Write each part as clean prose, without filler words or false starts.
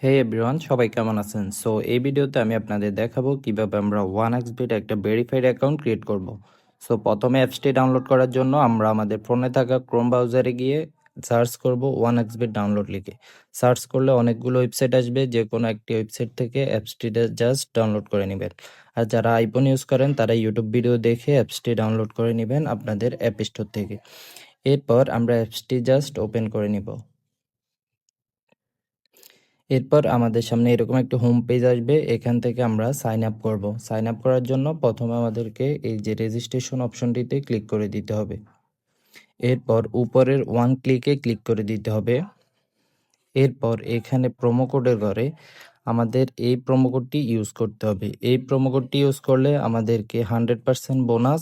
হে everyone, সবাই কেমন আছেন? সো এই ভিডিওতে আমি আপনাদের দেখাবো কিভাবে আমরা 1xbet একটা ভেরিফাইড অ্যাকাউন্ট ক্রিয়েট করব। সো প্রথমে অ্যাপসটি ডাউনলোড করার জন্য আমরা আমাদের ফোনে থাকা ক্রোম ব্রাউজারে গিয়ে সার্চ করব 1xbet ডাউনলোড লিখে। সার্চ করলে অনেকগুলো ওয়েবসাইট আসবে, যে কোনো একটি ওয়েবসাইট থেকে অ্যাপসটিটা জাস্ট ডাউনলোড করে নেবেন। আর যারা আইফোন ইউজ করেন তারা ইউটিউব ভিডিও দেখে অ্যাপসটি ডাউনলোড করে নেবেন আপনাদের অ্যাপ স্টোর থেকে। এরপর আমরা অ্যাপসটি জাস্ট ওপেন করে নিব। এরপর আমাদের সামনে এরকম একটা হোম পেজ আসবে, এখান থেকে আমরা সাইন আপ করব। সাইন আপ করার জন্য প্রথমে আমাদেরকে এই যে রেজিস্ট্রেশন অপশনটিতে ক্লিক করে দিতে হবে। এরপর উপরের ওয়ান ক্লিকে ক্লিক করে দিতে হবে। এরপর এখানে প্রোমো কোডের ঘরে আমাদের এই প্রোমো কোডটি ইউজ করতে হবে। এই প্রোমো কোডটি ইউজ করলে আমাদেরকে 100% বোনাস,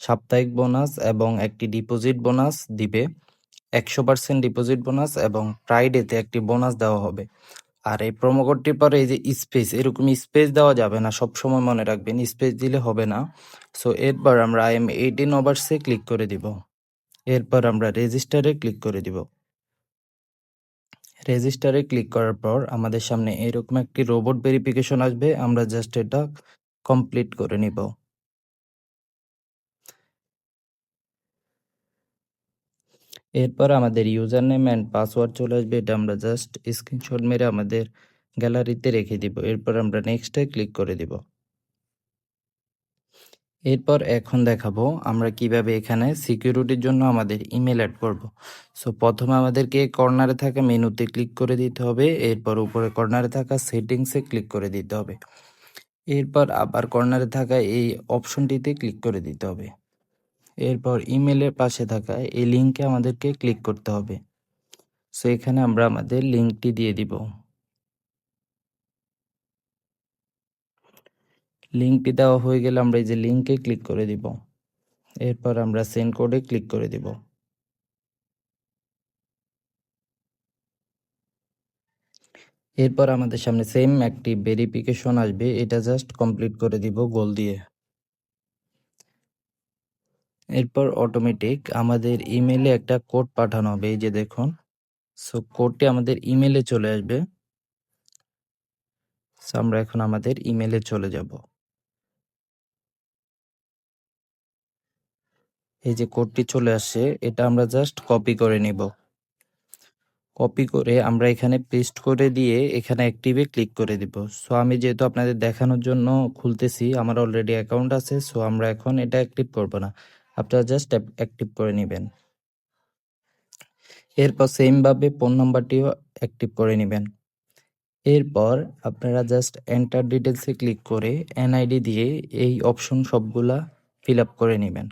সাপ্তাহিক বোনাস এবং একটি ডিপোজিট বোনাস দিবে। 100% ডিপোজিট বোনাস এবং ফ্রাইডেতে একটি বোনাস দেওয়া হবে। আর এই প্রোমো কোডটির পরে এই যে স্পেস, এরকম স্পেস দেওয়া যাবে না, সবসময় মনে রাখবেন স্পেস দিলে হবে না। সো এরপর আমরা আই এম 18 ওভার্সে ক্লিক করে দিব। এরপর আমরা রেজিস্টারে ক্লিক করে দিব। রেজিস্টারে ক্লিক করার পর আমাদের সামনে এরকম একটি রোবট ভেরিফিকেশন আসবে, আমরা জাস্ট এটা কমপ্লিট করে নিব। এরপর আমাদের ইউজার নেম অ্যান্ড পাসওয়ার্ড চলে আসবে, এটা আমরা জাস্ট স্ক্রিনশট মেরে আমাদের গ্যালারিতে রেখে দিব। এরপর আমরা নেক্সটে ক্লিক করে দিব। এরপর এখন দেখাবো আমরা কিভাবে এখানে সিকিউরিটির জন্য আমাদের ইমেল অ্যাড করব। সো প্রথমে আমাদেরকে কর্নারে থাকা মেনুতে ক্লিক করে দিতে হবে। এরপর উপরে কর্নারে থাকা সেটিংসে ক্লিক করে দিতে হবে। এরপর আবার কর্নারে থাকা এই অপশনটিতে ক্লিক করে দিতে হবে। এরপর ইমেলের পাশে থাকা এই লিঙ্কে আমাদেরকে ক্লিক করতে হবে। সো এখানে আমরা আমাদের লিঙ্কটি দিয়ে দিব। লিঙ্কটি দেওয়া হয়ে গেলে আমরা এই যে লিঙ্কে ক্লিক করে দিব। এরপর আমরা সেন্ড কোডে ক্লিক করে দিব। এরপর আমাদের সামনে সেম একটি ভেরিফিকেশন আসবে, এটা জাস্ট কমপ্লিট করে দিব গোল দিয়ে। এরপর অটোমেটিক আমাদের ইমেলে একটা কোড পাঠানো হবে, এই যে দেখুন। সো কোডটি আমাদের ইমেলে চলে আসবে। সো আমরা এখন আমাদের ইমেলে চলে যাব। এই যে কোডটি চলে আসছে, এটা আমরা জাস্ট কপি করে নিব। কপি করে আমরা এখানে পেস্ট করে দিয়ে এখানে অ্যাক্টিভে ক্লিক করে দিব। সো আমি যেহেতু আপনাদের দেখানোর জন্য খুলতেছি, আমার অলরেডি অ্যাকাউন্ট আছে, সো আমরা এখন এটা অ্যাক্টিভ করব না, আপনারা জাস্ট অ্যাক্টিভ করে নেবেন। এরপর সেমভাবে ফোন নাম্বারটিও অ্যাক্টিভ করে নেবেন। এরপর আপনারা জাস্ট এন্টার ডিটেলসে ক্লিক করে এনআইডি দিয়ে এই অপশন সবগুলা ফিল আপ করে নেবেন।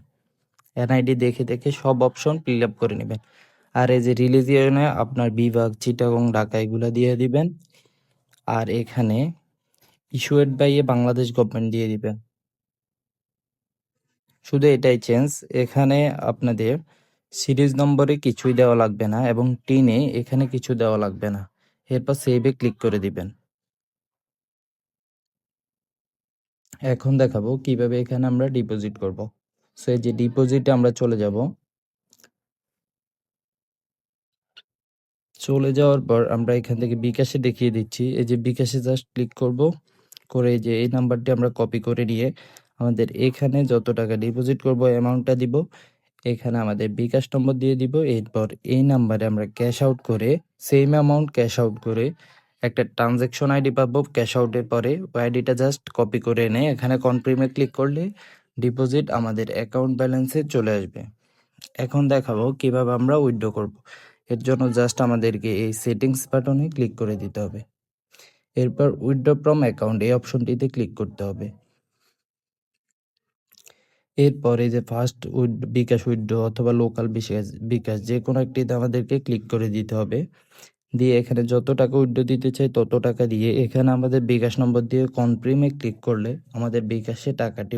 এনআইডি দেখে দেখে সব অপশন ফিল আপ করে নেবেন। আর এই যে রিলিজিয়নে আপনার বিভাগ, চিটাগং, ঢাকা এগুলা দিয়ে দিবেন। আর এখানে ইস্যুয়েড বাই এ বাংলাদেশ গভর্নমেন্ট দিয়ে দিবেন। শুধু এটাই চেঞ্জ, এখানে আপনাদের সিরিজ নম্বরে কিছুই দেওয়া লাগবে না এবং টিনে এখানে কিছু দেওয়া লাগবে না। এরপর সেভে ক্লিক করে দিবেন। এখন দেখাবো কিভাবে এখানে আমরা ডিপোজিট করব। সো এই যে ডিপোজিটে আমরা চলে যাব। চলে যাওয়ার পর আমরা এখান থেকে বিকাশে দেখিয়ে দিচ্ছি, এই যে বিকাশে জাস্ট ক্লিক করব, করে এই যে এই নাম্বারটি আমরা কপি করে নিয়ে আমাদের এখানে যত টাকা ডিপোজিট করব অ্যামাউন্টটা দিব, এখানে আমাদের বিকাশ নম্বর দিয়ে দিব। এরপর এই নাম্বারে আমরা ক্যাশ আউট করে সেম অ্যামাউন্ট ক্যাশ আউট করে একটা ট্রানজ্যাকশন আইডি পাবো। ক্যাশ আউটের পরে ওই আইডিটা জাস্ট কপি করে এনে এখানে কনফার্মে ক্লিক করলে ডিপোজিট আমাদের অ্যাকাউন্ট ব্যালেন্সে চলে আসবে। এখন দেখাবো কিভাবে আমরা উইথড্র করব। এর জন্য জাস্ট আমাদেরকে এই সেটিংস বাটনে ক্লিক করে দিতে হবে। এরপর উইথড্র ফ্রম অ্যাকাউন্ট এই অপশনটিতে ক্লিক করতে হবে। এরপর এই যে ফার্স্ট বিকাশ উইথড্র অথবা লোকাল বিকাশ যে কোনো একটিতে আমাদেরকে ক্লিক করে দিতে হবে। দিয়ে এখানে যত টাকা উইথড্র দিতে চাই তত টাকা দিয়ে এখানে আমাদের বিকাশ নম্বর দিয়ে কনফার্মে ক্লিক করলে আমাদের বিকাশে টাকাটি